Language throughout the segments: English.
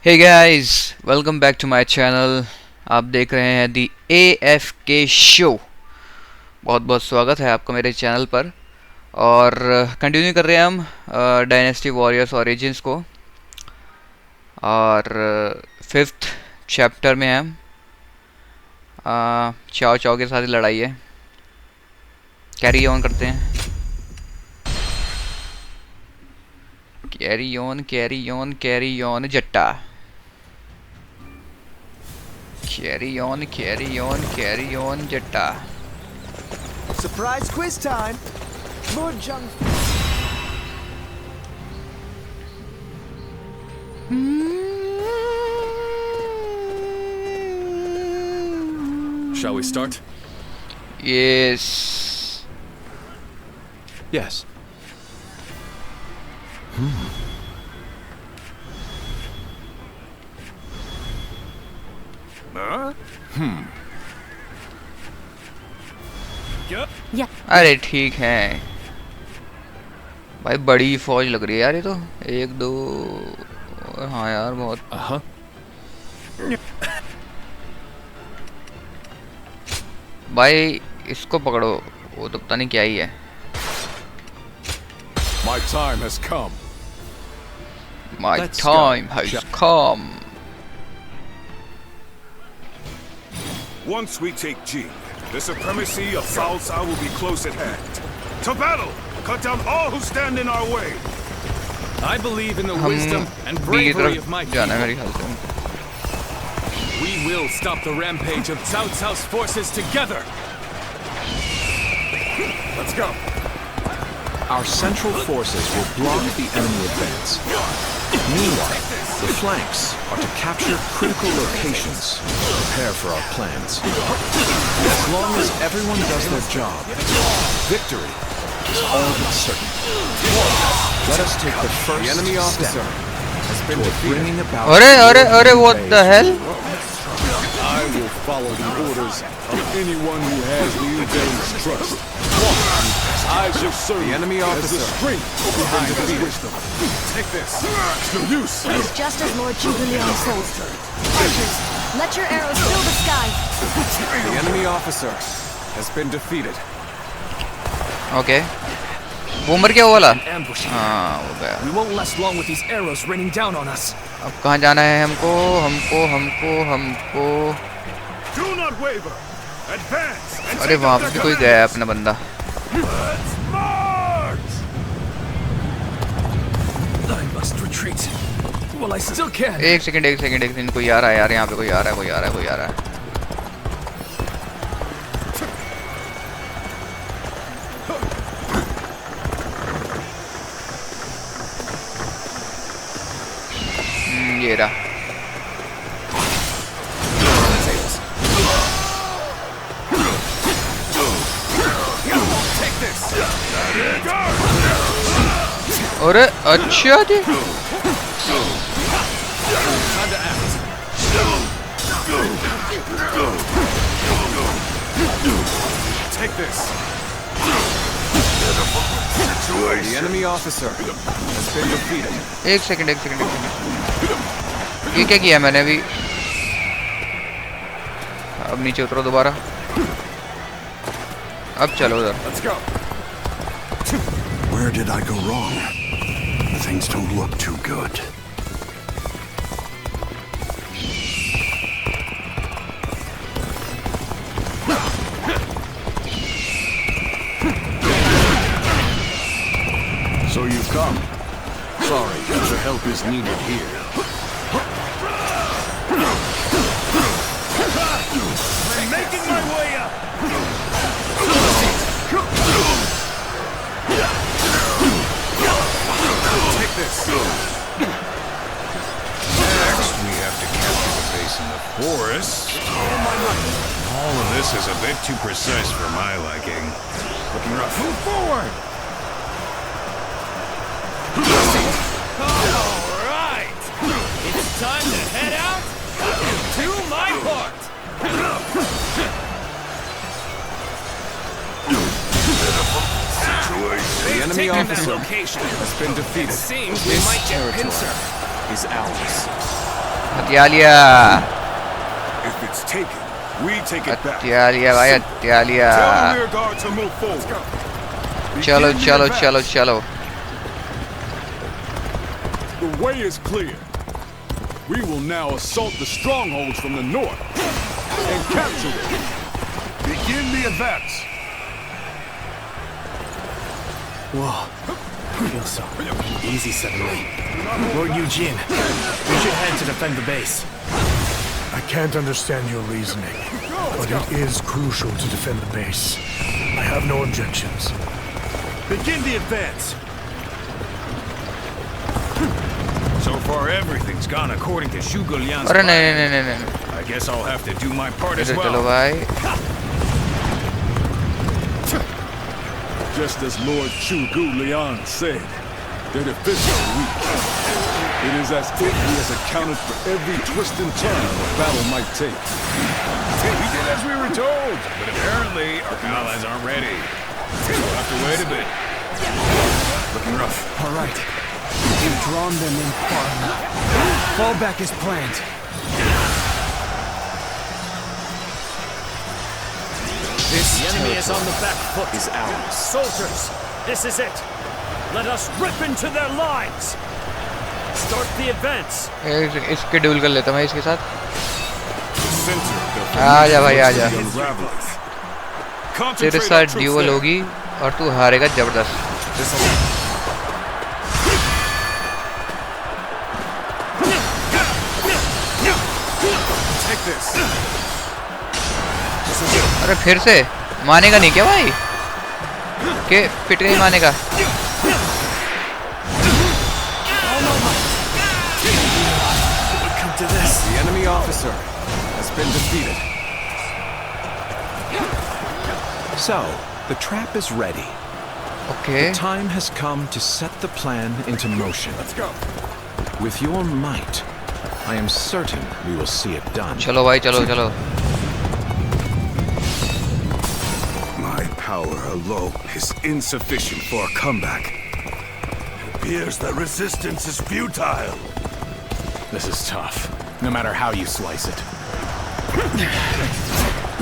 Hey guys, welcome back to my channel. आप देख रहे हैं दी AFK शो। बहुत बहुत स्वागत है आपका मेरे चैनल पर। और कंटिन्यू कर रहे हैं हम डायनेस्टी वॉरियर्स ओरिजिन्स को। और फिफ्थ चैप्टर में हम चाओ चाओ के साथ ही लड़ाई है। कैरी ऑन करते हैं। Carry on carry on carry on जट्टा। Carry on, carry on, carry on, Jetta. Surprise quiz time! Lord Jung. Shall we start? Yes. Yes. अरे ठीक है भाई, बड़ी फौज लग रही है यार ये तो। एक दो, हाँ यार बहुत। भाई इसको पकड़ो, वो तो पता नहीं क्या ही है। My time has come. My Let's time go. has come. Once we take Jian, the supremacy of Cao Cao will be close at hand. To battle! Cut down all who stand in our way! I believe in the हम wisdom and B की bravery of my तरफ जाना है people. मेरे ख्याल से। We will stop the rampage of Cao Cao's forces together. Let's go. Our central forces will block the enemy advance. Meanwhile, the flanks are to capture critical locations and prepare for our plans. As long as everyone does their job, victory is all but certain. Let us take the first The enemy officer step has been toward defeated. bringing about अरे what the hell? I will follow the orders of anyone who has Liu Bei's trust. I shall serve The enemy as the officer strength behind his wisdom. Take this. It's no use. It is just as Lord Zhuo says. Archers, let your arrows fill the sky. The enemy officer has been defeated. Okay, boomer क्या वाला? Ambush. हाँ वो गया। We won't last long with these arrows raining down on us. अब कहाँ जाना है हमको? हमको हमको हमको Do not waver. Advance and अरे take वहाँ up पे their कोई गया है commands. अपना बंदा। Let's march! I must retreat. Well, I still can. एक सेकंड कोई आ रहा है यार, यहाँ पे कोई आ रहा है। ये रहा। अरे अच्छा जी, Take this. The enemy officer has been defeated. एक सेकंड। ये क्या किया मैंने अभी? अब नीचे उतरो दोबारा। अब चलो उधर। Let's go. Where did I go wrong? Things don't look too good. So you've come. Sorry, your help is needed here. I'm making my way up! Take this. Next, we have to capture the base in the forest. All of this is a bit too precise for my liking. Looking rough. Move forward! Alright! It's time to head out and do my part! The enemy officer has been defeated. Seems we might get pincer. Is ours. हत्या लिया, If it's taken, we take it back. हत्या लिया भाई, हत्या लिया। Tell the rear guard to move forward. चलो Begin the चलो advance. चलो चलो। The way is clear. We will now assault the strongholds from the north and capture them. Begin the advance. Whoa. Feels so easy suddenly. Lord Jian, we should head to defend the base. I can't understand your reasoning, but it is crucial to defend the base. I have no objections. Begin the advance. So far, everything's gone according to Zhuo Lian's अरे नहीं plan. नहीं नहीं नहीं, I guess I'll have to do my part as इधर चलो well. भाई। Just as Lord Zhuo Lian said, their defense is weak. It is as if he has accounted for every twist and turn the battle might take. We did as we were told, but apparently our allies aren't ready. We'll have to wait a bit. Looking rough. All right. You've drawn them in far enough. Fall back as planned. This The enemy is on the back foot. is ours. Soldiers, this is it. Let us rip into their lines. Start the advance. इसके डूल कर लेता मैं इसके साथ। The center of the आजा भाई आजा, unraveling. तेरे Concentrate साथ our troops ड्यूअल there. होगी और तू हारेगा जबरदस्त। Take this. अरे फिर से मानेगा नहीं क्या भाई? के पिट गई मानेगा। Come to this. The enemy officer has been defeated. So, the trap is ready. Okay The time has come to set the plan into motion. Let's go. With your might, I am certain we will see it done. चलो भाई चलो चलो। My power alone is insufficient for a comeback. It appears that resistance is futile. This is tough, no matter how you slice it.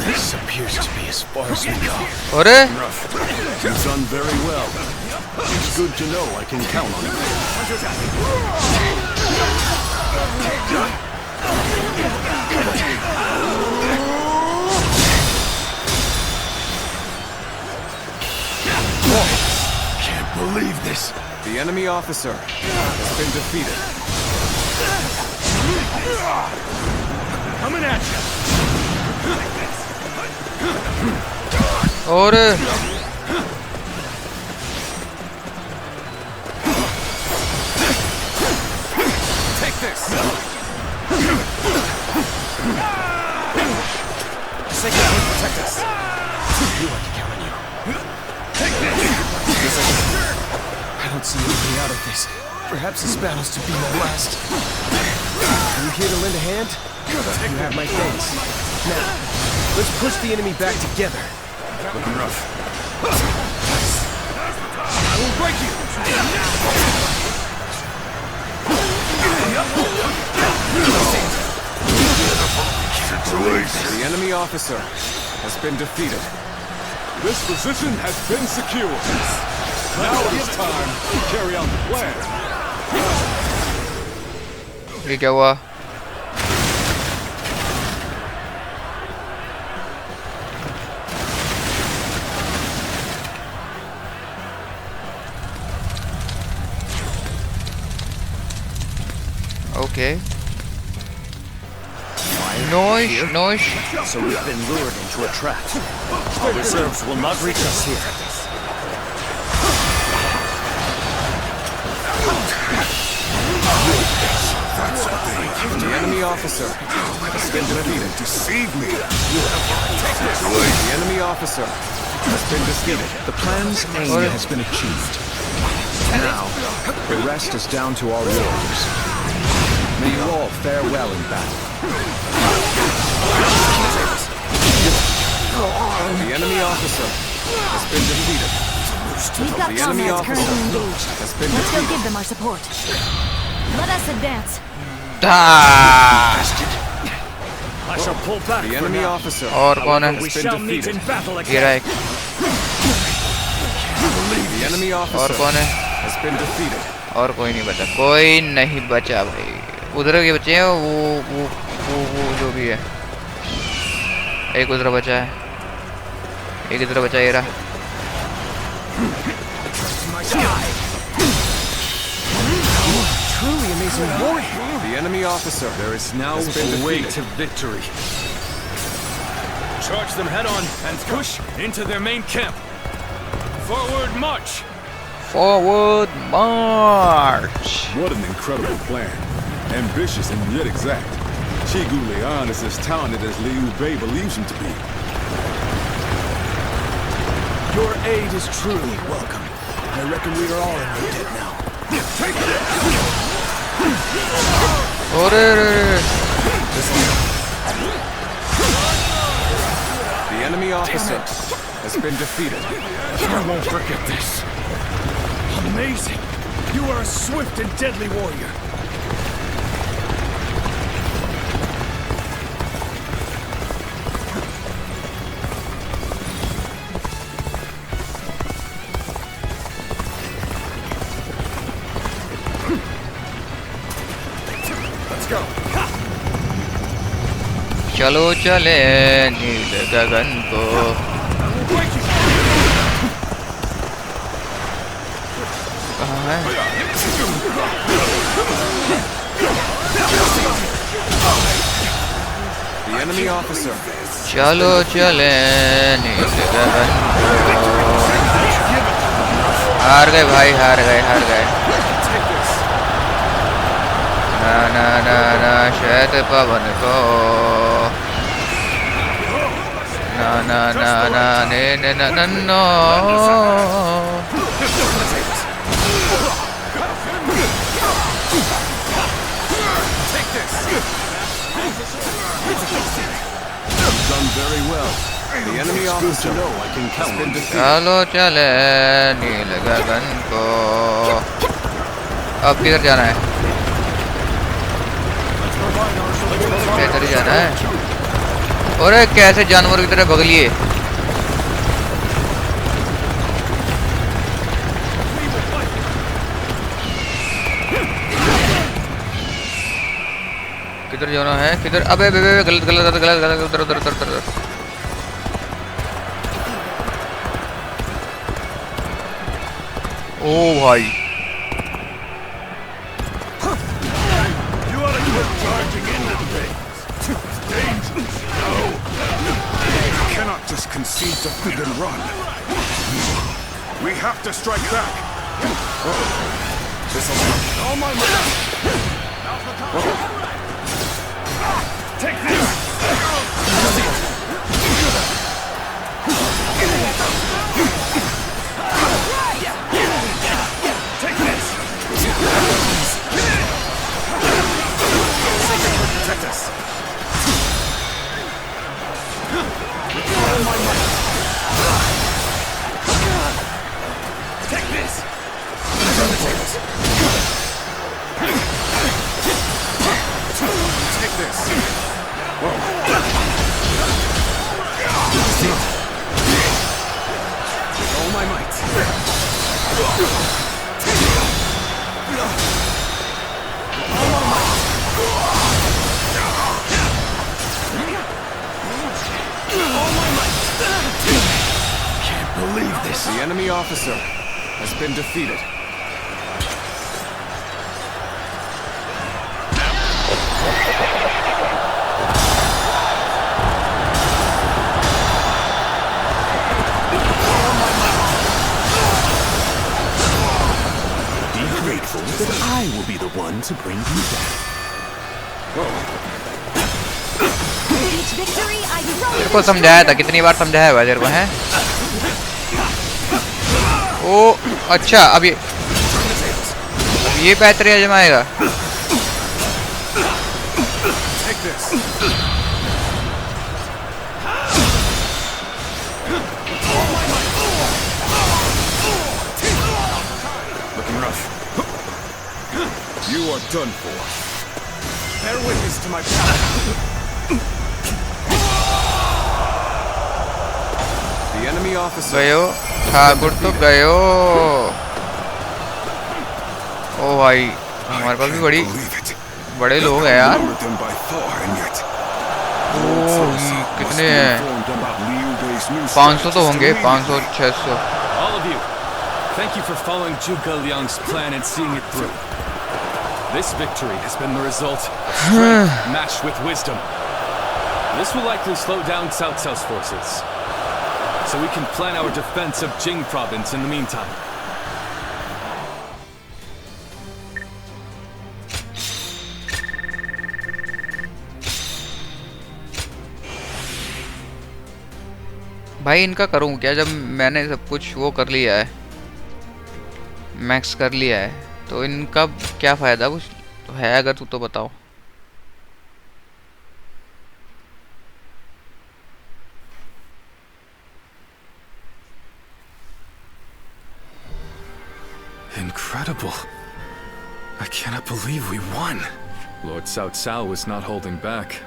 This appears to be as far as we go. अरे You've done very well. It's good to know I can count on you. Can't believe this. The enemy officer has been defeated. Coming at you. और Take this. Second will protect us. You like to count on you. I don't see any way out of this. Perhaps this battle's to be my last. Are you here to lend a hand? You have my thanks. Now, let's push the enemy back together. Looking rough. I will break you. The enemy officer has been defeated. This position has been secured. Now it is time to carry out the plan. ये क्या हुआ? Okay. Noise, noise. So we've been lured into a trap. Our reserves will not reach us here. The enemy officer has been defeated. Deceive me. The enemy officer has been defeated. The plan's aim has been achieved. Now, the rest is down to our warriors. May you all fare well in battle. The enemy officer has been defeated. We've got The enemy comrades currently officer engaged. has been Let's go defeated. give them our support. Let us advance. I shall pull back The for enemy now. officer और कौन है? We has been shall meet in defeated. battle ये रहा again. एक. The enemy और officer कौन है? has been defeated. और कोई नहीं बचा, कोई नहीं बचा भाई. उधर के बच्चे हैं वो जो भी है. एक उधर बचा है, एक इधर बचा. ये रहा. Truly amazing warrior. The enemy officer There is now has been a way defeated. to victory. Charge them head on and push into their main camp. Forward march. Forward march. What an incredible plan. Ambitious and yet exact. Zhuo Liang is as talented as Liu Bei believes him to be. Your aid is truly welcome. I reckon we are all in your debt now. अरे The enemy officer has been defeated. I won't forget this. Amazing. You are a swift and deadly warrior. Let's go. चलो चले नील गगन को. कहाँ है? The enemy officer चलो चले नील गगन को. हार गए भाई, हार गए. ना ना ना ना शैत पवन को. ना ना ना ना ने ने ना ना no. done very well. The enemy officer I can count has been defeated. चलो चले नील गगन को. अब किधर जाना है? किधर जाना है? अरे कैसे जानवर की तरह भग लिए. किधर जाना है? किधर? अबे गलत उधर. ओ भाई. You ought to quit charging into things. Dangerous. No. We cannot just concede defeat and run. We have to strike back. All my might. Take this. Take this. Protect us. All my might. Take this. Take this. All my might. Can't believe this. The enemy officer has been defeated. Be grateful that I will be the one to bring you back. Each victory, I grow. तेरे को समझाया था, कितनी बार समझाया हुआ तेरे को है? ओ अच्छा, अब ये बेहतर आजमाएगा. Take this. Looking rough. You are done for. Bear witness to my power. The enemy officer. गयो ठाकुर तो गयो। ओ भाई हमारे पास भी बड़े लोग हैं यार। कितने हैं? 500 तो होंगे, 500 600। All of you, thank you for following Zhuge Liang's plan and seeing it through. This victory has been the result of strength matched with wisdom. This will likely slow down Cao Cao's forces, so we can plan our defense of Jing province in the meantime. भाई इनका करूँ क्या जब मैंने सब कुछ वो कर लिया है, मैक्स कर लिया है, तो इनका क्या फ़ायदा कुछ तो है अगर तू तो बताओ। Incredible. I cannot believe we won. Lord Cao Cao was not holding back.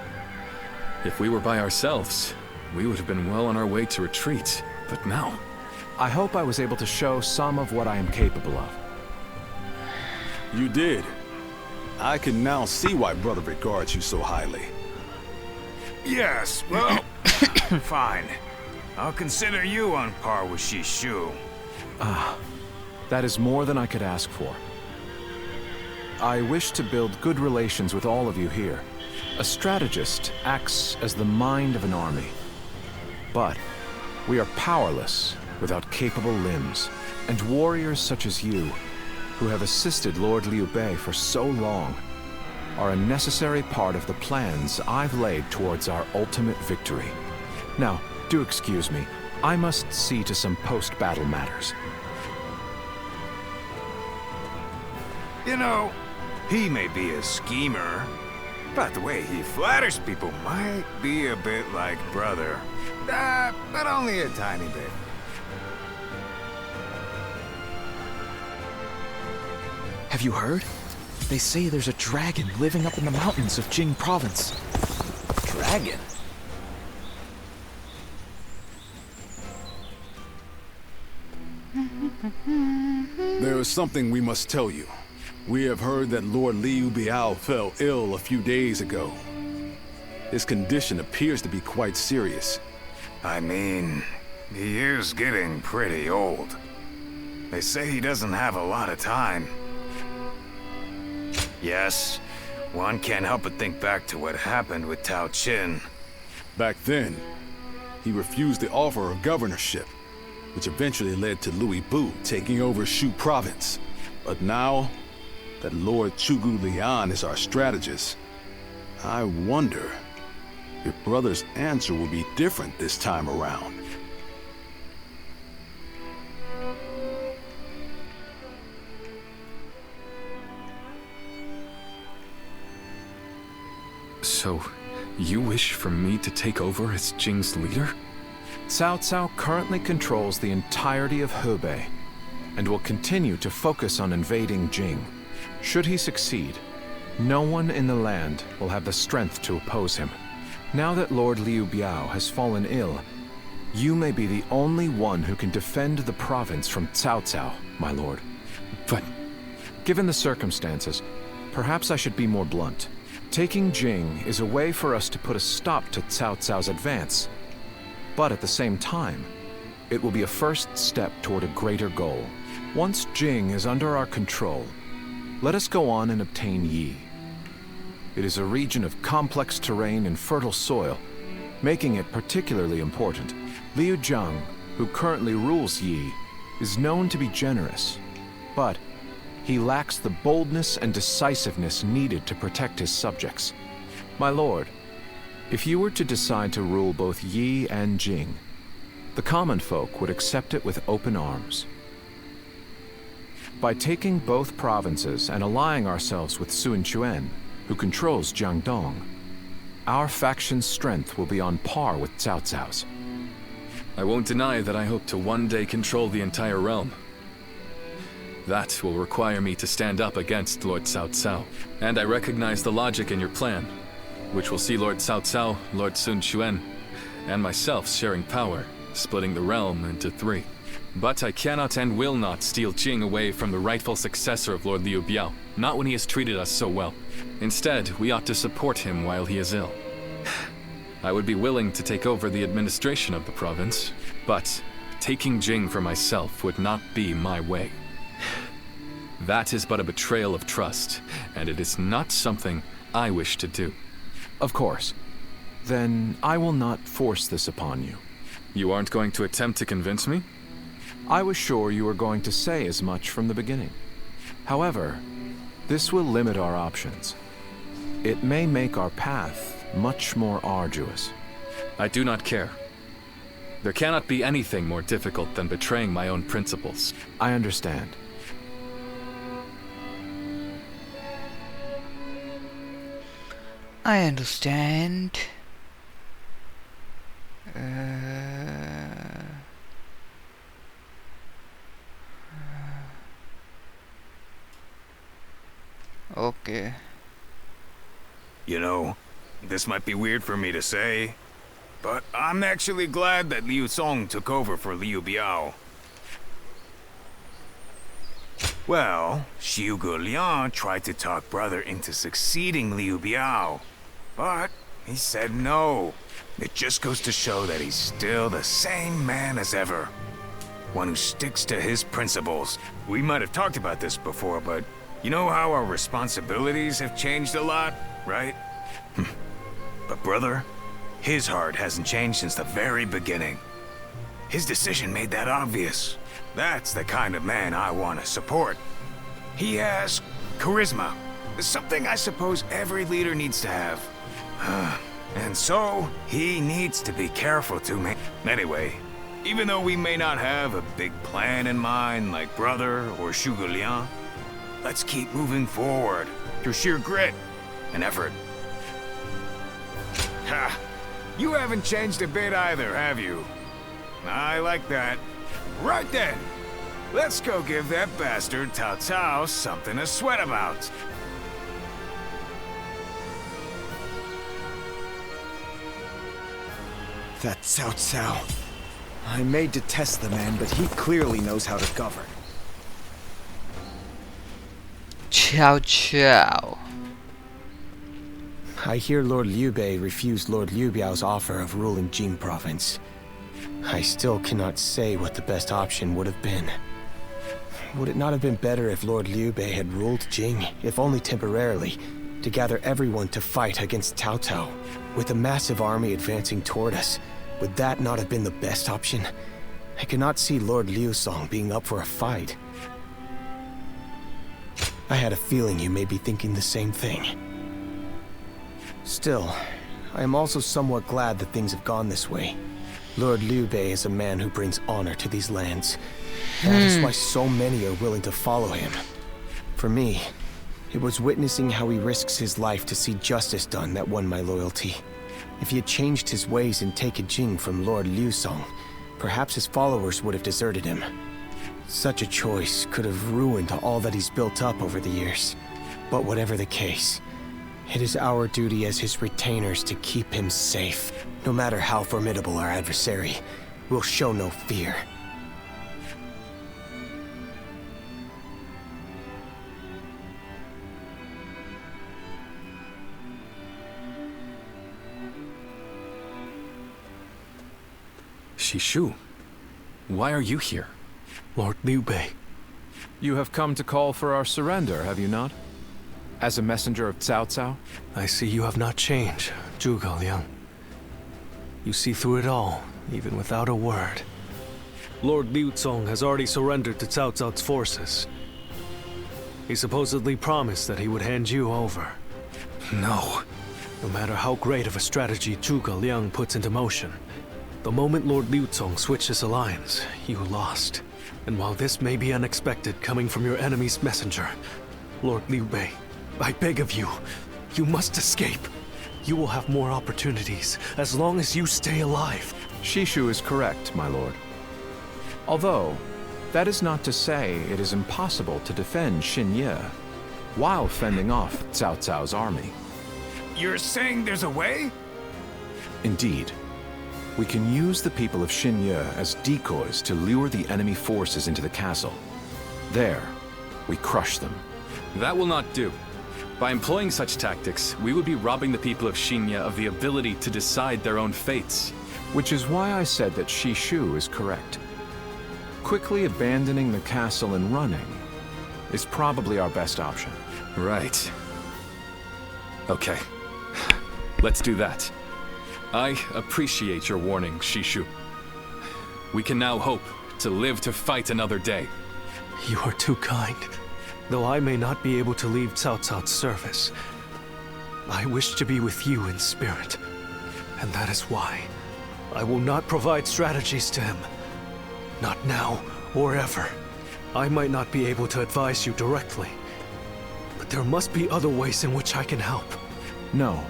If we were by ourselves, we would have been well on our way to retreat. But now... I hope I was able to show some of what I am capable of. You did. I can now see why Brother regards you so highly. Yes, well, fine. I'll consider you on par with Shishu. That is more than I could ask for. I wish to build good relations with all of you here. A strategist acts as the mind of an army. But we are powerless without capable limbs, and warriors such as you, who have assisted Lord Liu Bei for so long, are a necessary part of the plans I've laid towards our ultimate victory. Now, do excuse me. I must see to some post-battle matters. You know, he may be a schemer, but the way he flatters people might be a bit like Brother. But only a tiny bit. Have you heard? They say there's a dragon living up in the mountains of Jing province. Dragon? There is something we must tell you. We have heard that Lord Liu Bei fell ill a few days ago. His condition appears to be quite serious. I mean, he is getting pretty old. They say he doesn't have a lot of time. Yes, one can't help but think back to what happened with Tao Qin. Back then, he refused the offer of governorship, which eventually led to Liu Bu taking over Shu province. But now that Lord Zhuge Liang is our strategist, I wonder if Brother's answer will be different this time around. So, you wish for me to take over as Jing's leader? Cao Cao currently controls the entirety of Hebei, and will continue to focus on invading Jing. Should he succeed, no one in the land will have the strength to oppose him. Now that Lord Liu Bei has fallen ill, you may be the only one who can defend the province from Cao Cao, my lord. But... given the circumstances, perhaps I should be more blunt. Taking Jing is a way for us to put a stop to Cao Cao's advance. But at the same time, it will be a first step toward a greater goal. Once Jing is under our control, let us go on and obtain Yi. It is a region of complex terrain and fertile soil, making it particularly important. Liu Zhang, who currently rules Yi, is known to be generous, but he lacks the boldness and decisiveness needed to protect his subjects. My lord, if you were to decide to rule both Yi and Jing, the common folk would accept it with open arms. By taking both provinces and allying ourselves with Sun Quan, who controls Jiangdong, our faction's strength will be on par with Cao Cao's. I won't deny that I hope to one day control the entire realm. That will require me to stand up against Lord Cao Cao. And I recognize the logic in your plan, which will see Lord Cao Cao, Lord Sun Quan, and myself sharing power, splitting the realm into 3. But I cannot and will not steal Jing away from the rightful successor of Lord Liu Bei, not when he has treated us so well. Instead, we ought to support him while he is ill. I would be willing to take over the administration of the province, but taking Jing for myself would not be my way. That is but a betrayal of trust, and it is not something I wish to do. Of course. Then I will not force this upon you. You aren't going to attempt to convince me? I was sure you were going to say as much from the beginning. However, this will limit our options. It may make our path much more arduous. I do not care. There cannot be anything more difficult than betraying my own principles. I understand. I understand. Okay. You know, this might be weird for me to say, but I'm actually glad that Liu Song took over for Liu Bei. Well, Zhuo Liang tried to talk brother into succeeding Liu Bei, but he said no. It just goes to show that he's still the same man as ever. One who sticks to his principles. We might have talked about this before, but you know how our responsibilities have changed a lot, right? But brother, his heart hasn't changed since the very beginning. His decision made that obvious. That's the kind of man I want to support. He has charisma. Something I suppose every leader needs to have. And so, he needs to be careful to me. Anyway, even though we may not have a big plan in mind like brother or Zhuo Liang, let's keep moving forward through sheer grit and effort. Ha! You haven't changed a bit either, have you? I like that. Right then, let's go give that bastard Cao Cao something to sweat about. That Cao Cao. I may detest the man, but he clearly knows how to govern. Cao Cao. I hear Lord Liu Bei refused Lord Liu Biao's offer of ruling Jing province. I still cannot say what the best option would have been. Would it not have been better if Lord Liu Bei had ruled Jing, if only temporarily, to gather everyone to fight against Cao Cao? With a massive army advancing toward us, would that not have been the best option? I cannot see Lord Liu Song being up for a fight. I had a feeling you may be thinking the same thing. Still, I am also somewhat glad that things have gone this way. Lord Liu Bei is a man who brings honor to these lands. That is why so many are willing to follow him. For me, it was witnessing how he risks his life to see justice done that won my loyalty. If he had changed his ways and taken Jing from Lord Liu Song, perhaps his followers would have deserted him. Such a choice could have ruined all that he's built up over the years. But whatever the case, it is our duty as his retainers to keep him safe. No matter how formidable our adversary, we'll show no fear. Shishu, why are you here? Lord Liu Bei. You have come to call for our surrender, have you not? As a messenger of Cao Cao? I see you have not changed, Zhuge Liang. You see through it all, even without a word. Lord Liu Song has already surrendered to Cao Cao's forces. He supposedly promised that he would hand you over. No. No matter how great of a strategy Zhuge Liang puts into motion, the moment Lord Liu Song switched his alliance, you lost. And while this may be unexpected coming from your enemy's messenger, Lord Liu Bei, I beg of you, you must escape. You will have more opportunities as long as you stay alive. Shishu is correct, my lord. Although, That is not to say it is impossible to defend Xinye while fending off Cao Cao's army. You're saying there's a way? Indeed. We can use the people of Xinye as decoys to lure the enemy forces into the castle. There, we crush them. That will not do. By employing such tactics, we would be robbing the people of Xinye of the ability to decide their own fates. Which is why I said that Shishu is correct. Quickly abandoning the castle and running is probably our best option. Right. Okay. Let's do that. I appreciate your warning, Shishu. We can now hope to live to fight another day. You are too kind. Though I may not be able to leave Cao Cao's service, I wish to be with you in spirit. And that is why I will not provide strategies to him. Not now or ever. I might not be able to advise you directly, but there must be other ways in which I can help. No.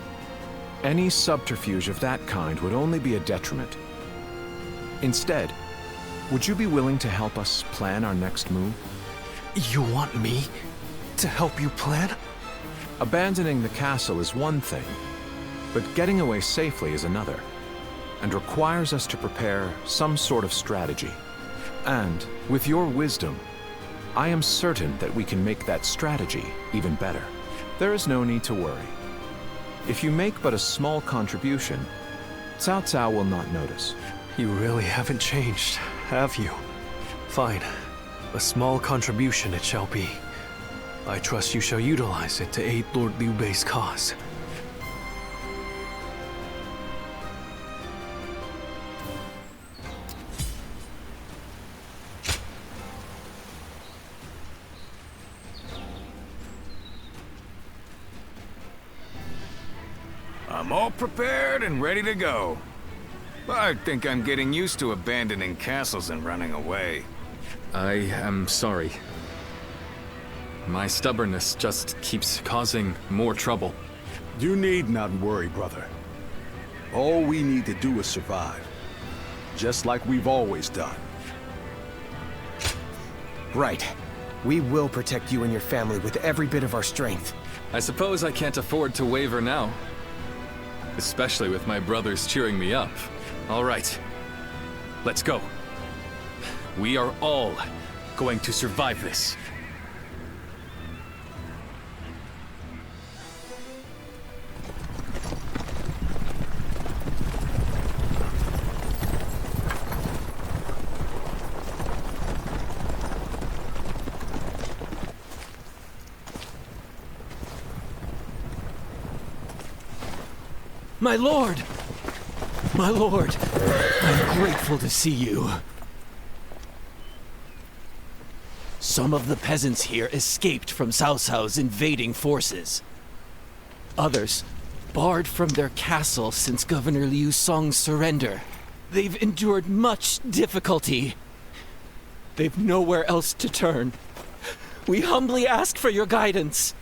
Any subterfuge of that kind would only be a detriment. Instead, would you be willing to help us plan our next move? You want me to help you plan? Abandoning the castle is one thing, but getting away safely is another, and requires us to prepare some sort of strategy. And, with your wisdom, I am certain that we can make that strategy even better. There is no need to worry. If you make but a small contribution, Cao Cao will not notice. You really haven't changed, have you? Fine. A small contribution it shall be. I trust you shall utilize it to aid Lord Liu Bei's cause. I'm all prepared and ready to go. I think I'm getting used to abandoning castles and running away. I am sorry. My stubbornness just keeps causing more trouble. You need not worry, brother. All we need to do is survive. Just like we've always done. Right. We will protect you and your family with every bit of our strength. I suppose I can't afford to waver now. Especially with my brothers cheering me up. All right. Let's go. We are all going to survive this. My lord! My lord! I'm grateful to see you. Some of the peasants here escaped from Cao Cao's invading forces. Others barred from their castle since Governor Liu Song's surrender. They've endured much difficulty. They've nowhere else to turn. We humbly ask for your guidance.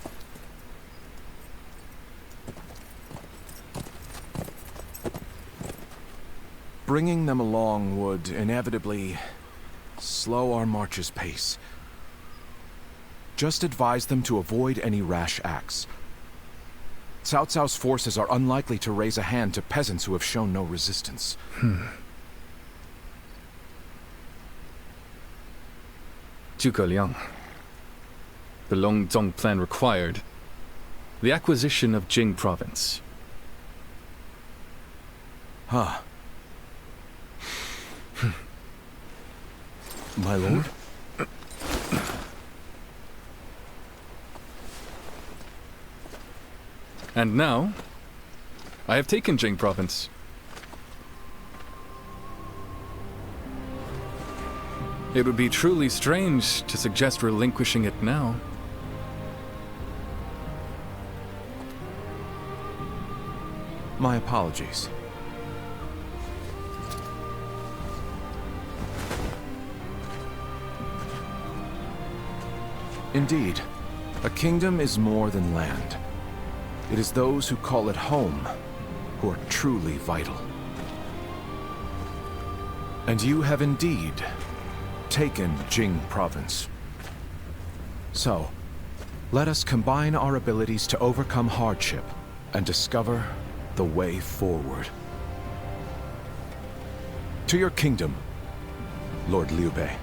Bringing them along would inevitably slow our march's pace. Just advise them to avoid any rash acts. Cao Cao's forces are unlikely to raise a hand to peasants who have shown no resistance. Zhuge Liang. The Longzong plan required the acquisition of Jing province. Huh. My lord? And now, I have taken Jing province. It would be truly strange to suggest relinquishing it now. My apologies. Indeed, a kingdom is more than land. It is those who call it home who are truly vital. And you have indeed taken Jing province. So, let us combine our abilities to overcome hardship and discover the way forward. To your kingdom, Lord Liu Bei.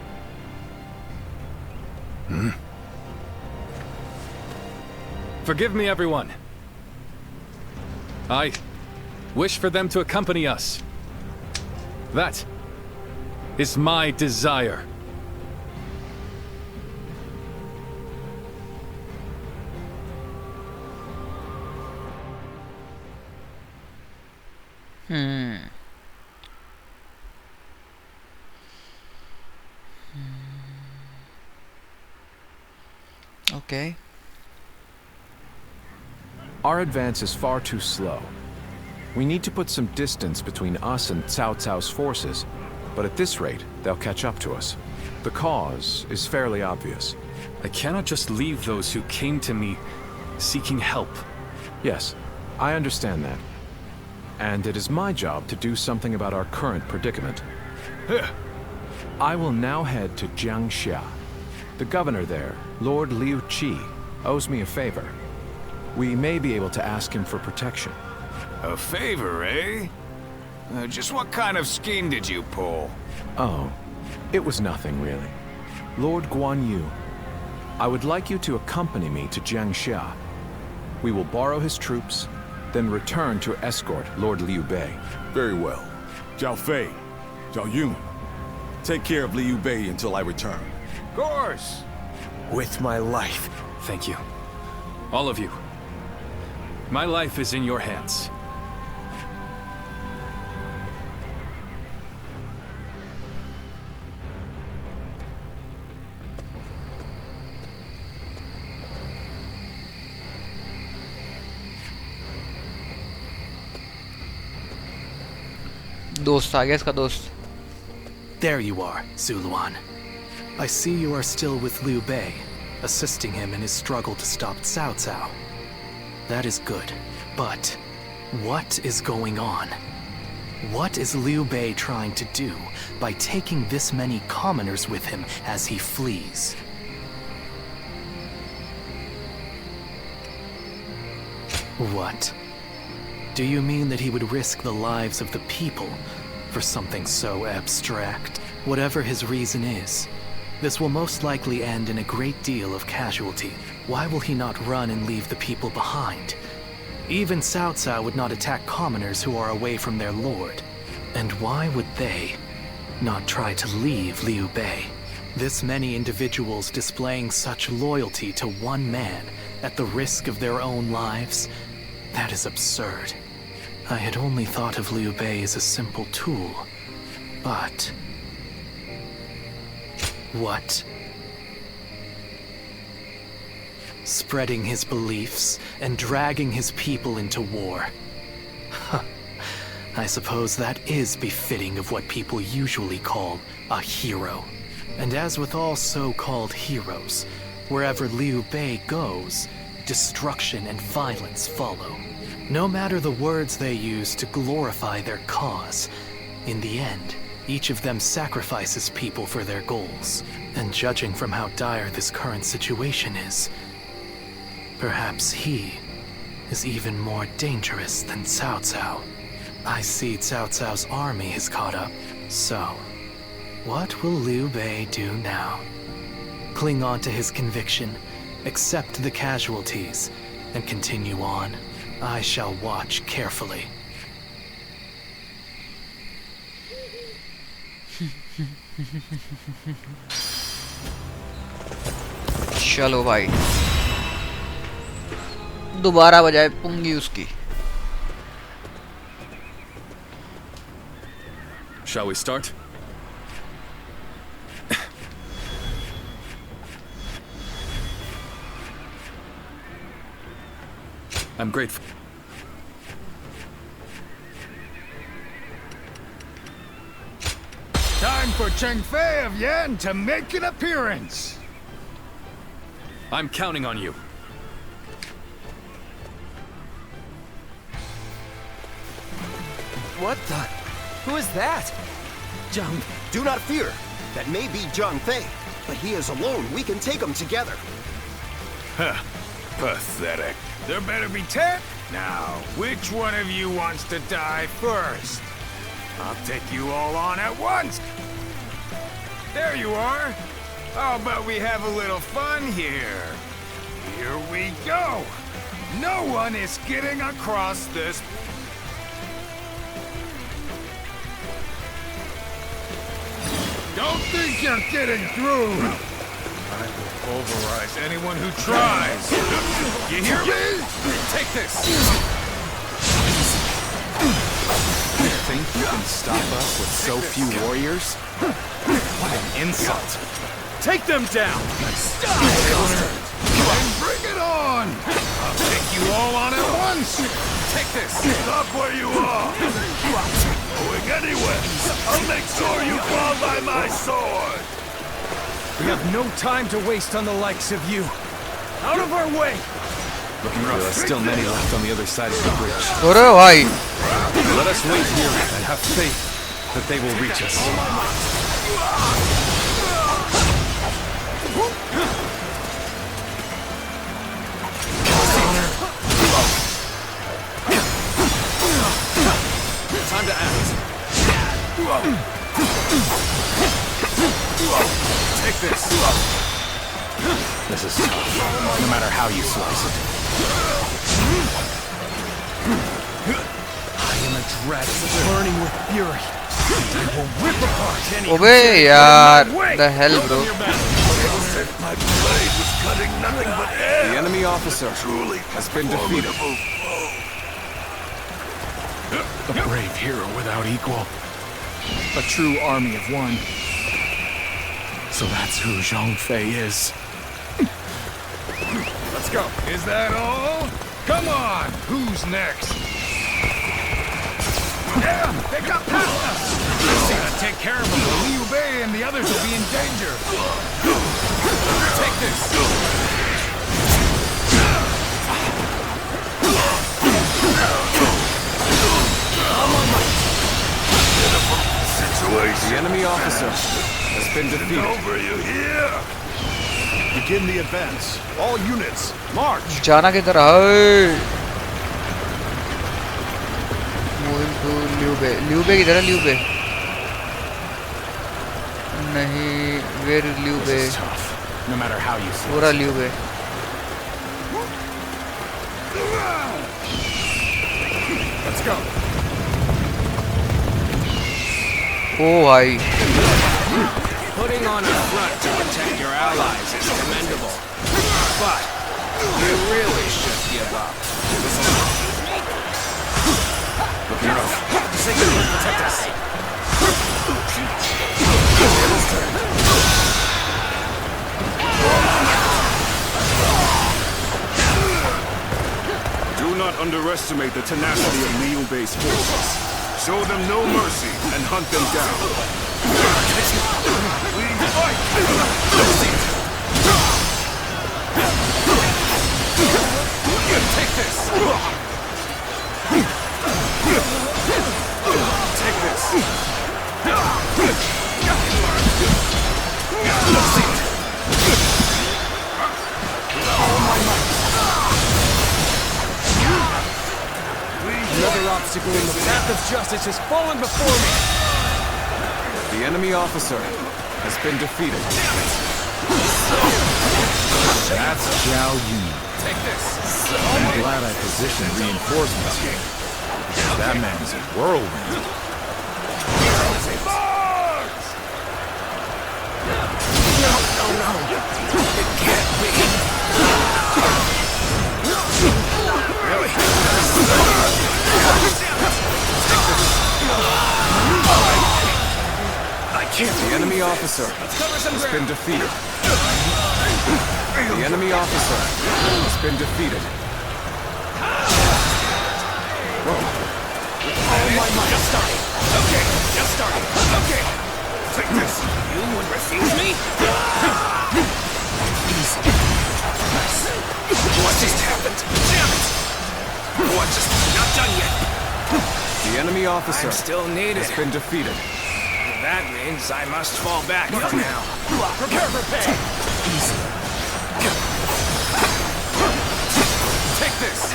Forgive me, everyone. I wish for them to accompany us. That is my desire. Okay. Our advance is far too slow. We need to put some distance between us and Cao Cao's forces, but at this rate, they'll catch up to us. The cause is fairly obvious. I cannot just leave those who came to me seeking help. Yes, I understand that. And it is my job to do something about our current predicament. I will now head to Jiangxia. The governor there, Lord Liu Qi, owes me a favor. We may be able to ask him for protection. A favor, eh? Just what kind of scheme did you pull? Oh, it was nothing really. Lord Guan Yu, I would like you to accompany me to Jiangxia. We will borrow his troops, then return to escort Lord Liu Bei. Very well. Zhao Fei, Zhao Yun, take care of Liu Bei until I return. Of course. With my life. Thank you. All of you. My life is in your hands. दोस्त आ गया इसका दोस्त. There you are, Zuluan. I see you are still with Liu Bei, assisting him in his struggle to stop Cao Cao. That is good. But what is going on? What is Liu Bei trying to do by taking this many commoners with him as he flees? What? Do you mean that he would risk the lives of the people for something so abstract? Whatever his reason is, this will most likely end in a great deal of casualty. Why will he not run and leave the people behind? Even Cao Cao would not attack commoners who are away from their lord. And why would they not try to leave Liu Bei? This many individuals displaying such loyalty to one man at the risk of their own lives? That is absurd. I had only thought of Liu Bei as a simple tool, but... What? Spreading his beliefs and dragging his people into war. Huh. I suppose that is befitting of what people usually call a hero. And as with all so-called heroes, wherever Liu Bei goes, destruction and violence follow. No matter the words they use to glorify their cause, in the end, each of them sacrifices people for their goals. And judging from how dire this current situation is, perhaps he is even more dangerous than Cao Cao. I see Cao Cao's army has caught up. So, what will Liu Bei do now? Cling on to his conviction, accept the casualties, and continue on. I shall watch carefully. चलो भाई, दोबारा बजाए पुंगी उसकी. Shall we start? I'm grateful. Time for Cheng Fei of Jian to make an appearance. I'm counting on you. What the? Who is that? Jiang, do not fear. That may be Zhang Fei, but he is alone. We can take him together. Huh. Pathetic. There better be 10. Now, which one of you wants to die first? I'll take you all on at once. There you are. How about we have a little fun here? Here we go. No one is getting across this. Don't think you're getting through. I will pulverize anyone who tries. You hear me? Take this. You think you can stop us with so few warriors? What an insult. Take them down! Then bring it on! I'll take you all on at once! Take this! Stop where you are! Going anywhere! I'll make sure you fall by my sword! We have no time to waste on the likes of you. Out of our way! Looking rough. There are still many left on the other side of the bridge. अरे भाई Let us wait here and have faith that they will reach us. Time to act. Take this! This is tough, no matter how you slice it. I am a dragon burning with fury. I will rip apart any ओबे यार the hell bro My blade was cutting nothing but air! The enemy officer has been defeated. A brave hero without equal. A true army of one. So that's who Zhang Fei is. Let's go. Is that all? Come on! Who's next? Damn! They got past us! Gotta take care of them. Liu Bei and the others will be in danger. Take this! The enemy officer has been defeated. Over, you hear? Begin the advance. All units, march! जाना किधर है Moving to Liu Bei किधर है Liu Bei नहीं where is Liu Bei This is tough, no matter how you slice पूरा Liu Bei Let's go. ओ भाई Putting on a front to protect your allies is commendable. But you really should give up. Looking rough. Say you will protect us. Do not underestimate the tenacity of Liu Bei's forces. Show them no mercy and hunt them down. We fight! Take this. Take this! Another obstacle in the path of justice has fallen before me. The enemy officer has been defeated. That's Zhao Yun. Take this. I'm glad I positioned reinforcements here. Because that man is a whirlwind. The enemy officer has been defeated. The enemy officer has been defeated. Just starting. Okay, just starting. Okay. Take this. You would refuse me? Easy. Nice. What just happened? Damn it! What just not done yet? The enemy officer I'm still needed. has been defeated. That means I must fall back for now. Prepare for pay! Take this!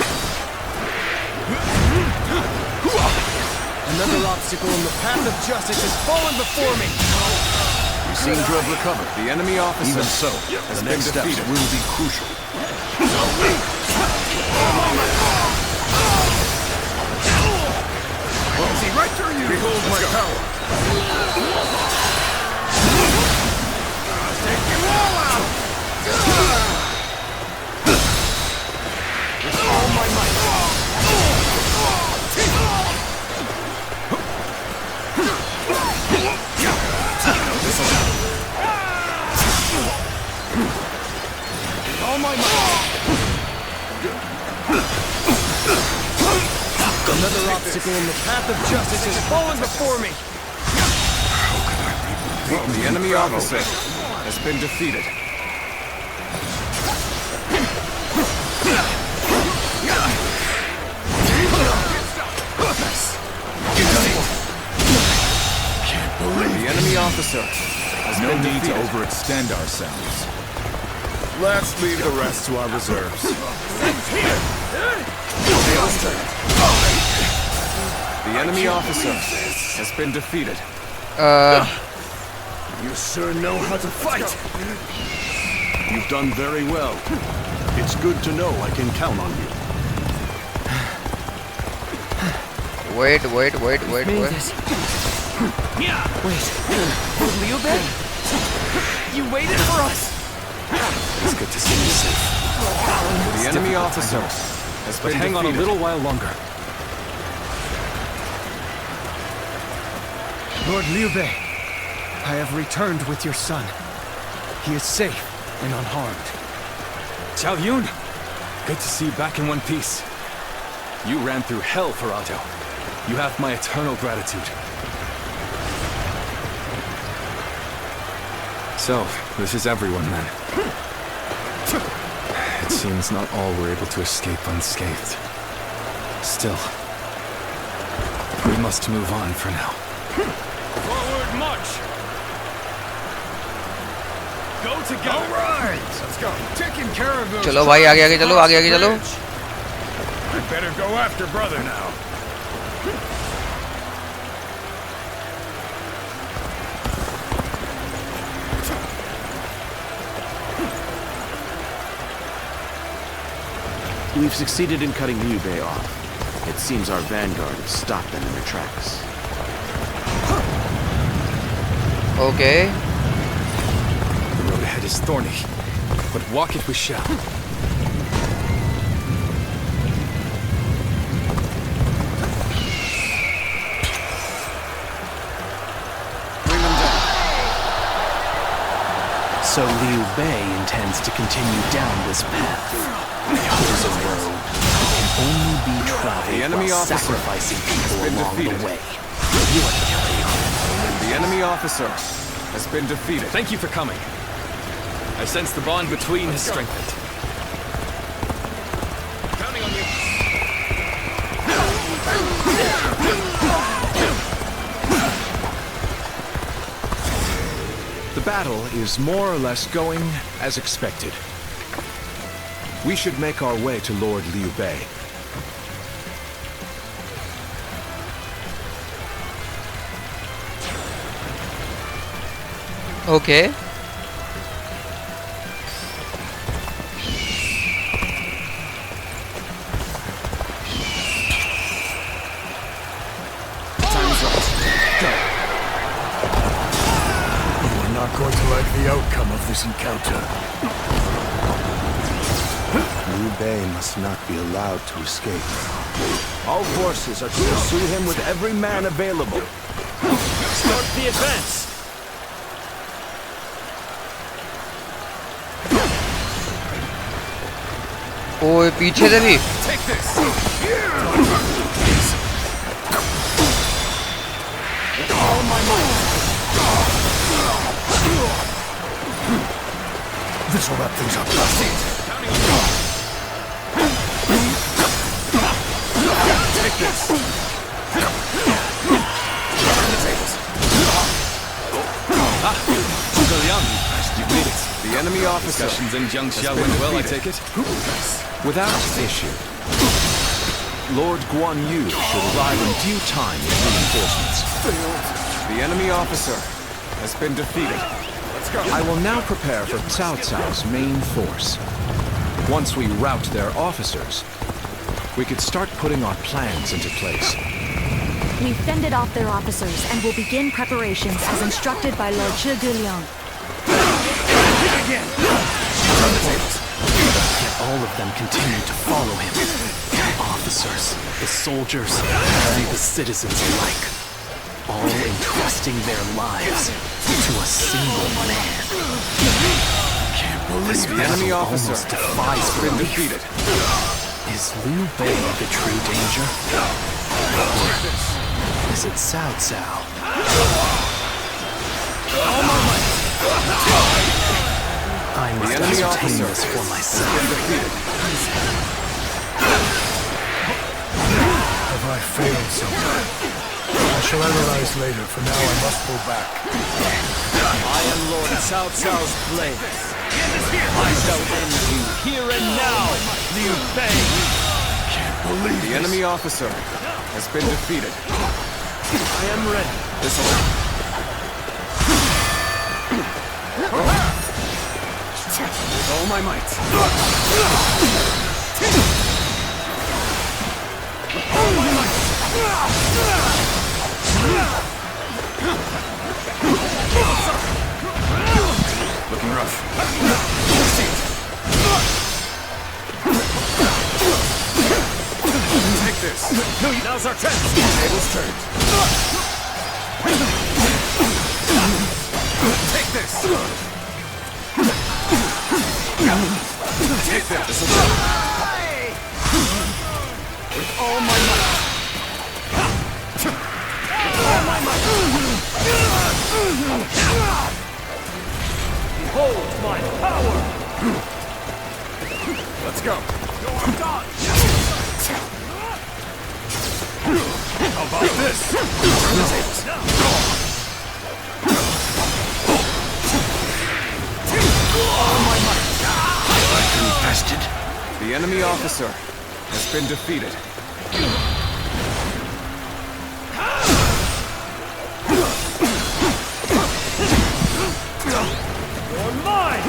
Another obstacle in the path of justice has fallen before me! You seem to have recovered. The enemy officer. Even so, the next steps will be crucial. See right through you. Behold my power. I'll take you all out. With all my might. All my might. Another obstacle in the path of justice has fallen before me. The enemy officer has been defeated. Can't believe The enemy officer has No been need to defeated. overextend ourselves. Let's leave the rest to our reserves. The enemy officer has been defeated. You sure know how to fight. You've done very well. It's good to know I can count on you. Wait. Wait. Liu Bei? You waited for us! It's good to see you safe. The enemy officer has But been hang on a defeated. little while longer. Lord Liu Bei, I have returned with your son. He is safe and unharmed. Cao Yun! Good to see you back in one piece. You ran through hell for Alto. You have my eternal gratitude. So, this is everyone then. It seems not all were able to escape unscathed. Still, we must move on for now. Forward march! Go together! All right, let's go. Taking care of those. चलो भाई आगे चलो आगे चलो. I better go after brother now. We've succeeded in cutting Liu Bei off. It seems our vanguard has stopped them in their tracks. Okay. The road ahead is thorny, but walk it we shall. So Liu Bei intends to continue down this path. It is a road that can only be traveled The enemy while officer sacrificing people been along defeated. the way. You are killing. The enemy officer has been defeated. Thank you for coming. I sense the bond between has strengthened. Counting on you. The battle is more or less going as expected. We should make our way to Lord Liu Bei. Okay. Not going to like the outcome of this encounter. Liu Bei must not be allowed to escape. All forces are to pursue him with every man available. Start the advance! ओए पीछे से भी. Take this! With all my might! This will wrap things up. Take this! Zhuge Liang, you made it. The enemy officer. Discussions in Jiangxia went well, I take it? Without issue. Lord Guan Yu should arrive in due time with reinforcements. The enemy officer has been defeated. Let's go. I will now prepare for Cao Cao's main force. Once we rout their officers, we could start putting our plans into place. We've fended off their officers and will begin preparations as instructed by Lord Zhuge Liang. Again! Yet all of them continue to follow him. The officers, the soldiers, and the citizens alike. All entrusting their lives to a single man. Can't believe the enemy officer almost defies has been belief. defeated. Is Liu Bei the true danger? Or is it Cao Cao? I must ascertain this for myself. Have I failed somewhere? I shall analyze later. For now, I must pull back. I am Lord Cao Cao's blade. I shall end you here and now, Liu Bei. Can't believe The enemy officer has been defeated. I am ready. This will... With all my might. Looking rough. Take this. Now's our chance. Tables turned. Take this. Take this. This'll do. With all my might. All my might. Behold my power. Let's go. How about this? Infested. The enemy officer has been defeated. You're mine!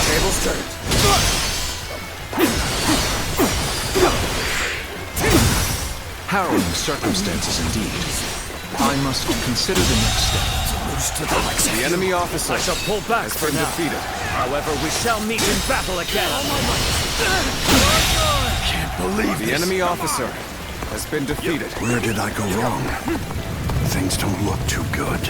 Tables turned. Harrowing circumstances indeed. I must consider the next step. The enemy officer I shall pull back has for been now. defeated. However, we shall meet in battle again. Can't believe The enemy officer has been defeated. Where did I go wrong? Things don't look too good.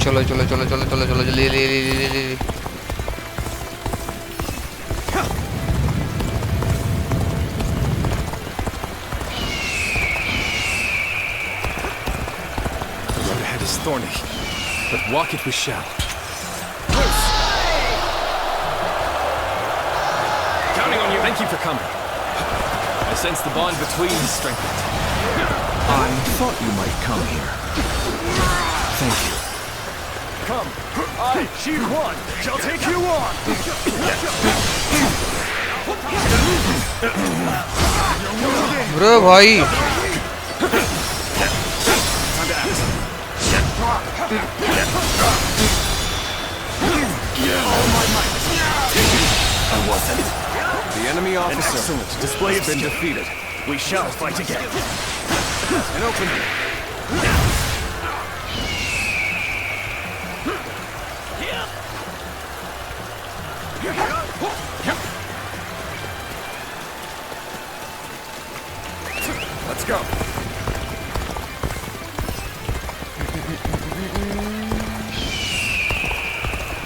चलो चलो चलो चलो चलो चलो ले ले ले ले ले ले The road ahead is thorny, but walk it we shall. Counting on you. Thank you for coming. I sense the bond between is strengthened. I thought you might come here. Thank you. Come, I, Jian, shall take you on. अरे भाई The enemy An officer excellent display of has been skill. defeated. We shall fight again. An opening. Let's go.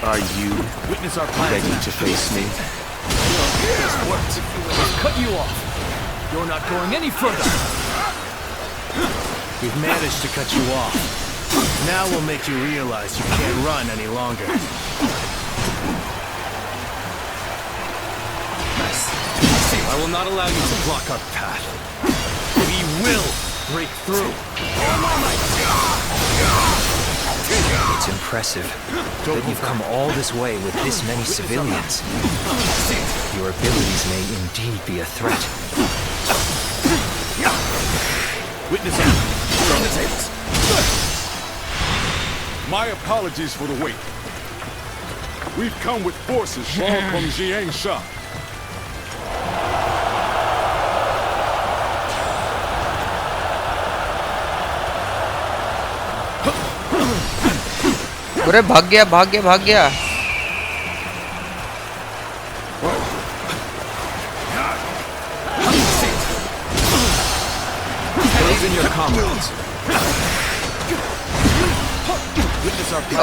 Are you Witness our plans. ready to face me? This worked. We've cut you off. You're not going any further. We've managed to cut you off. Now we'll make you realize you can't run any longer. I I will not allow you to block our path. We will break through. It's impressive that you've come all this way with this many civilians. Your abilities may indeed be a threat. Witness him. From the tables. My apologies for the wait. We've come with forces far from Jian Sha. अरे भाग गया भाग गया भाग गया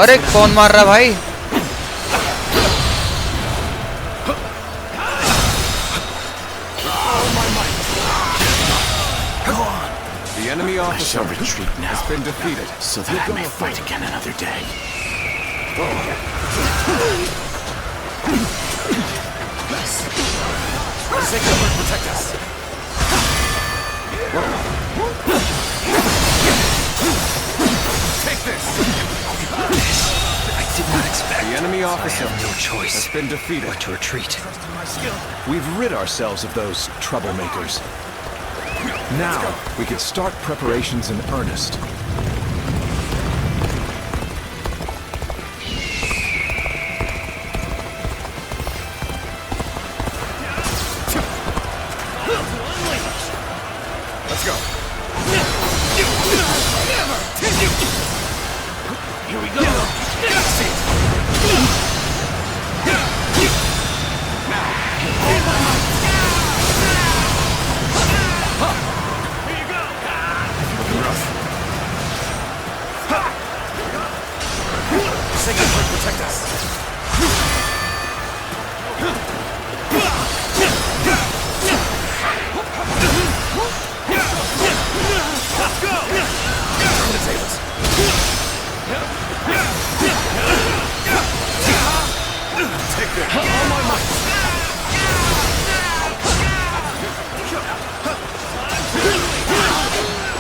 अरे कौन मार रहा भाई The enemy officer has been defeated, so that I may fight again another day. Protect us. Take this. I did not expect. The enemy officer I have no choice has been defeated. but to retreat. We've rid ourselves of those troublemakers. Now we can start preparations in earnest. Let's go. Here we go. Protect us. Let's go. Turn the tables. Take this. All my might.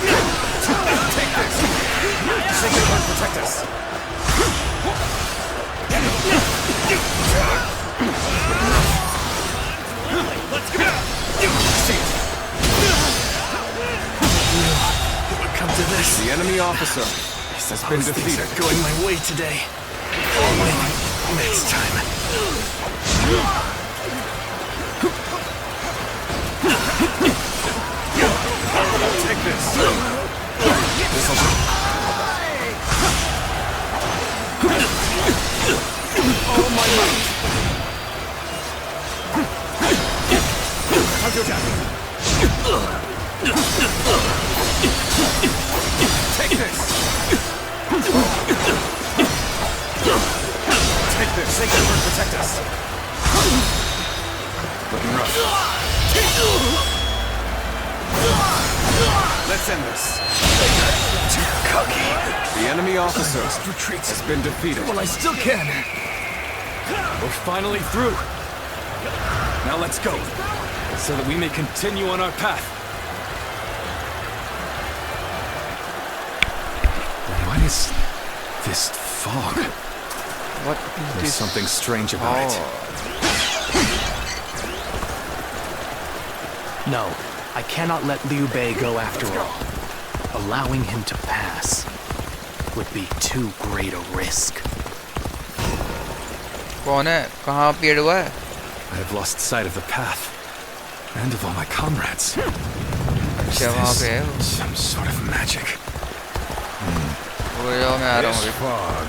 Take this. Sacred Heart, protect us. Let's go! See it. It would come to this. The enemy officer has been Things defeated. are going my way today. Maybe next time. Take this. Oh my might. Cao Cao. Take this. Take this. Sacred Bird, protect us. Looking rough. Let's end this. Too cocky. The enemy officer has been defeated. Well, I still can. We're finally through. Now let's go, so that we may continue on our path. What is this fog? What is There's this? something strange about it. No, I cannot let Liu Bei go after all. Allowing him to pass would be too great a risk. कौन है कहाँ पेड़ हुआ है I have lost sight of the path, and of all my comrades. अच्छा वहाँ पे है वो। Some sort of magic. वो जाओ मैं आ रहा हूँ This अभी। fog.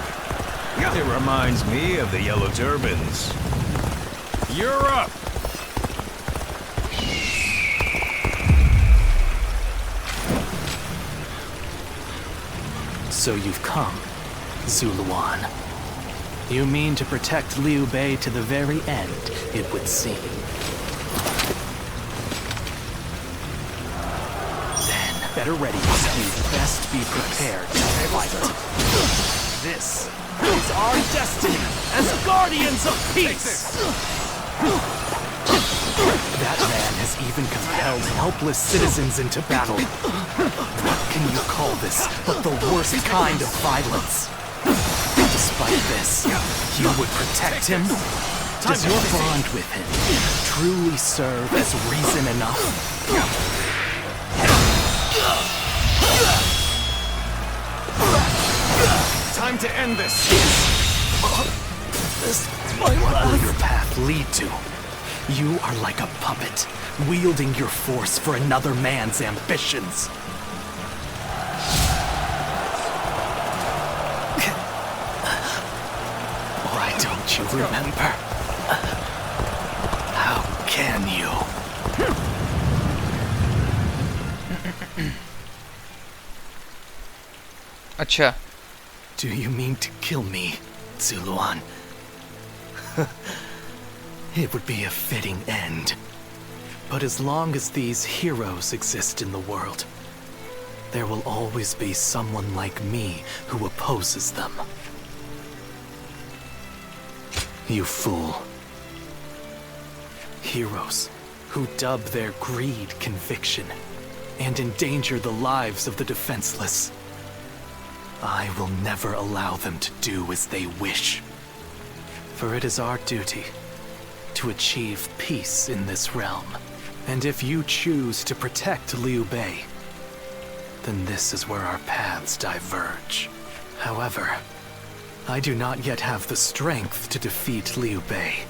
It reminds me of the yellow turbans. You're up! So you've come, Zuluan. You mean to protect Liu Bei to the very end, it would seem. Then, better ready yourself. You'd best be prepared to fight. This is our destiny as guardians of peace! That man has even compelled helpless citizens into battle. What can you call this but the worst kind of violence? Despite this, you would protect him? Does your bond with him truly serve as reason enough? Time to end this! What will your path lead to? You are like a puppet, wielding your force for another man's ambitions. Why don't you remember? How can you? अच्छा. Do you mean to kill me, Zuluan? It would be a fitting end. But as long as these heroes exist in the world, there will always be someone like me who opposes them. You fool. Heroes who dub their greed conviction and endanger the lives of the defenseless. I will never allow them to do as they wish. For it is our duty to achieve peace in this realm. And if you choose to protect Liu Bei, then this is where our paths diverge. However, I do not yet have the strength to defeat Liu Bei.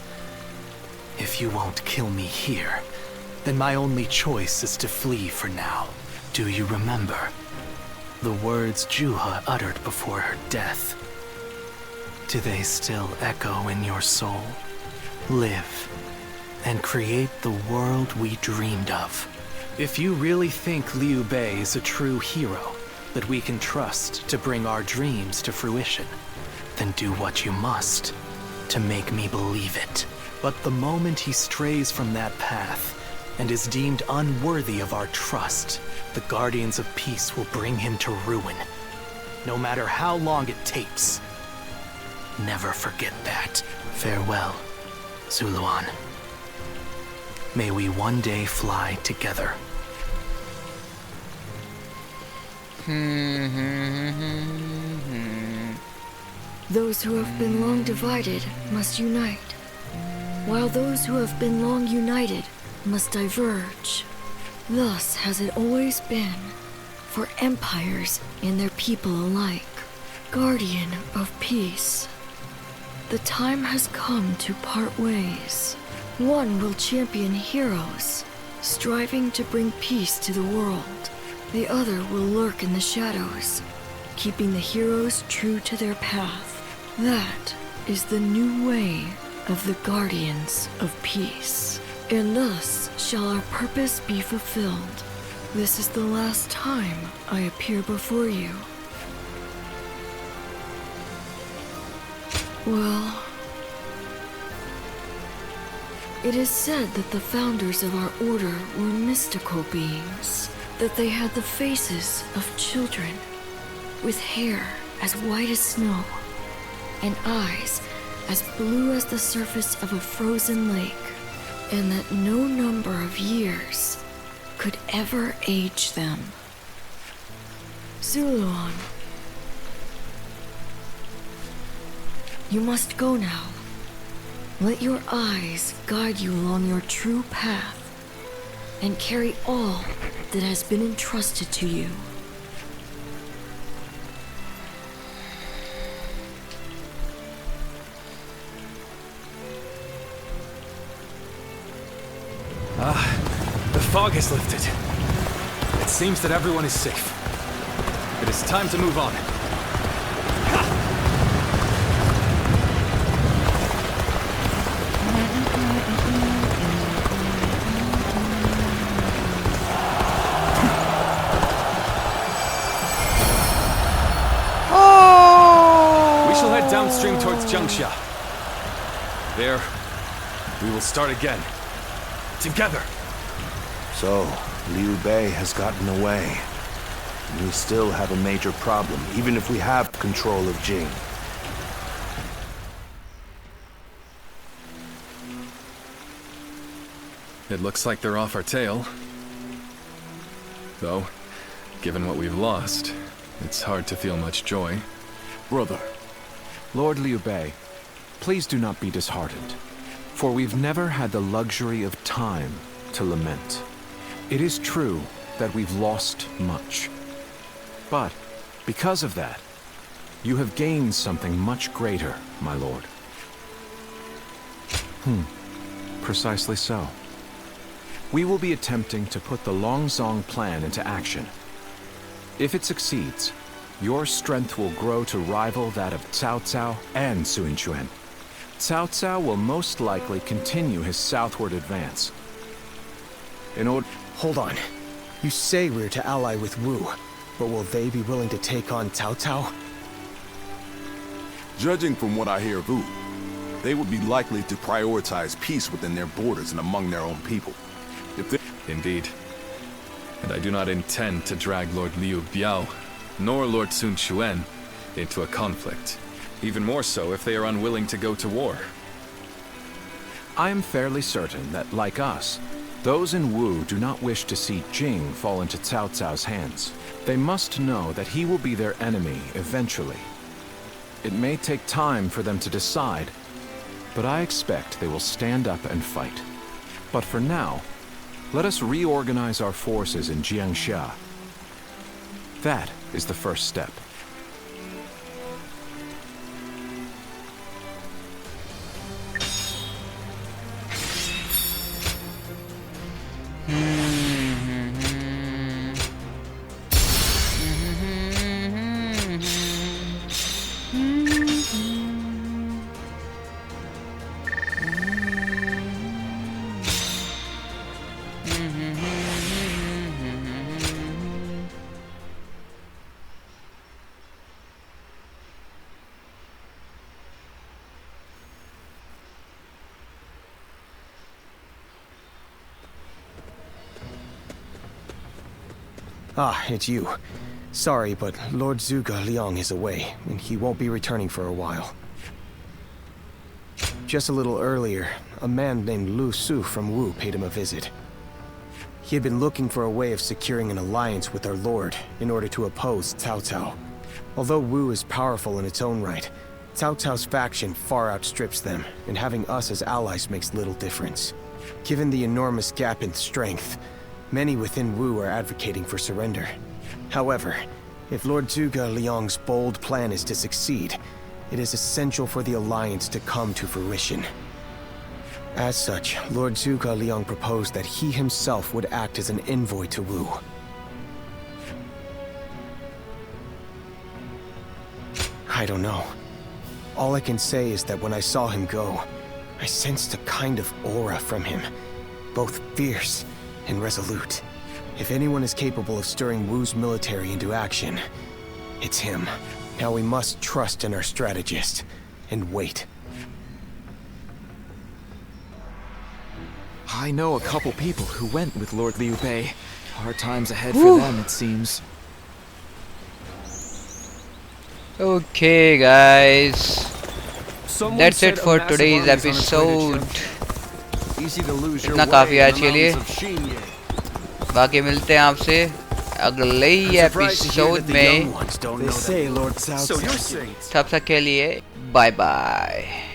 If you won't kill me here, then my only choice is to flee for now. Do you remember the words Zhuo uttered before her death? Do they still echo in your soul? Live and create the world we dreamed of. If you really think Liu Bei is a true hero that we can trust to bring our dreams to fruition, then do what you must to make me believe it. But the moment he strays from that path and is deemed unworthy of our trust, the Guardians of Peace will bring him to ruin, no matter how long it takes. Never forget that. Farewell, Zuluan. May we one day fly together. Those who have been long divided must unite, while those who have been long united must diverge. Thus has it always been for empires and their people alike. Guardian of peace, the time has come to part ways. One will champion heroes, striving to bring peace to the world. The other will lurk in the shadows, keeping the heroes true to their path. That is the new way of the Guardians of Peace. And thus shall our purpose be fulfilled. This is the last time I appear before you. Well, it is said that the founders of our order were mystical beings, that they had the faces of children, with hair as white as snow, and eyes as blue as the surface of a frozen lake, and that no number of years could ever age them. Zuluan, you must go now. Let your eyes guide you along your true path, and carry all that has been entrusted to you. The fog has lifted. It seems that everyone is safe. It is time to move on. We shall head downstream towards Jiangxia. There, we will start again. Together. So, Liu Bei has gotten away. And we still have a major problem, even if we have control of Jing. It looks like they're off our tail. Though, given what we've lost, it's hard to feel much joy. Brother, Lord Liu Bei, please do not be disheartened, for we've never had the luxury of time to lament. It is true that we've lost much. But, because of that, you have gained something much greater, my lord. Precisely so. We will be attempting to put the Longzong plan into action. If it succeeds, your strength will grow to rival that of Cao Cao and Sun Quan. Cao Cao will most likely continue his southward advance. In order... Hold on. You say we're to ally with Wu, but will they be willing to take on Cao Cao? judging from what I hear of Wu, they would be likely to prioritize peace within their borders and among their own people. If they... Indeed. And I do not intend to drag Lord Liu Biao, nor Lord Sun Quan, into a conflict. Even more so if they are unwilling to go to war. I am fairly certain that, like us, those in Wu do not wish to see Jing fall into Cao Cao's hands. They must know that he will be their enemy eventually. It may take time for them to decide, but I expect they will stand up and fight. But for now, let us reorganize our forces in Jiangxia. That is the first step. Ah, it's you. Sorry, but Lord Zhuge Liang is away, and he won't be returning for a while. Just a little earlier, a man named Lu Su from Wu paid him a visit. He had been looking for a way of securing an alliance with our lord in order to oppose Cao Cao. Although Wu is powerful in its own right, Cao Cao's faction far outstrips them, and having us as allies makes little difference. Given the enormous gap in strength, many within Wu are advocating for surrender. However, if Lord Zhuge Liang's bold plan is to succeed, it is essential for the alliance to come to fruition. As such, Lord Zhuge Liang proposed that he himself would act as an envoy to Wu. I don't know. All I can say is that when I saw him go, I sensed a kind of aura from him, both fierce and resolute. If anyone is capable of stirring Wu's military into action, it's him. Now we must trust in our strategist and wait. I know a couple people who went with Lord Liu Bei. Hard times ahead for them, it seems. Okay, guys. That's it for today's episode. इतना काफी है आज के लिए. बाकी मिलते हैं आपसे अगले ही एपिसोड में. तब तक के लिए बाय बाय.